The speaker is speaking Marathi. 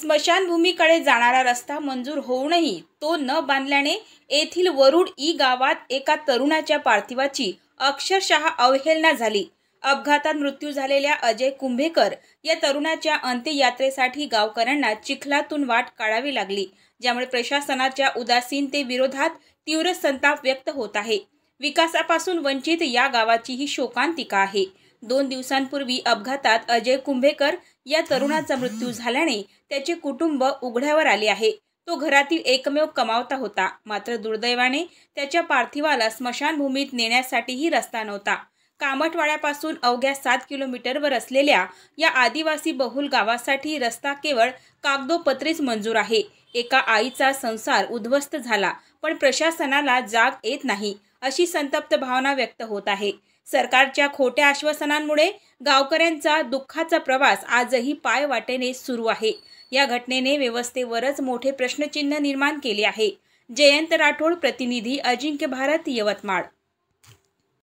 स्मशानभूमीकडे जाणारा रस्ता मंजूर होऊनही तो न बांधल्याने येथील वरुड ई गावात एका तरुणाच्या पार्थिवाची अक्षरशः अवहेलना झाली। अपघातात मृत्यू झालेल्या अजय कुंभेकर या तरुणाच्या अंत्ययात्रेसाठी गावकऱ्यांना चिखलातून वाट काढावी लागली, ज्यामुळे प्रशासनाच्या उदासीनतेविरोधात तीव्र संताप व्यक्त होत आहे। विकासापासून वंचित या गावाची ही शोकांतिका आहे। 2 दिवसांपूर्वी अपघातात अजय कुंभेकर या तरुणाचा मृत्यू झाल्याने त्याचे कुटुंब उघड्यावर आले आहे। तो घरातील एकमेव कमावता होता, मात्र दुर्दैवाने त्याच्या पार्थिवाला स्मशानभूमीत नेण्यासाठीही रस्ता नव्हता। कामठवाड्यापासून अवघ्या 7 किलोमीटरवर असलेल्या या आदिवासी बहुल गावासाठी रस्ता केवळ कागदोपत्रीच मंजूर आहे। एका आईचा संसार उद्ध्वस्त झाला, पण प्रशासनाला जाग येत नाही, अशी संतप्त भावना व्यक्त होत आहे। सरकारच्या खोट्या आश्वासनांमुळे गावकऱ्यांचा दुःखाचा प्रवास आजही पायवाटेने सुरू आहे। या घटनेने व्यवस्थेवरच मोठे प्रश्नचिन्ह निर्माण केले आहे। जयंत राठोड, प्रतिनिधी, अजिंक्य भारत, यवतमाळ।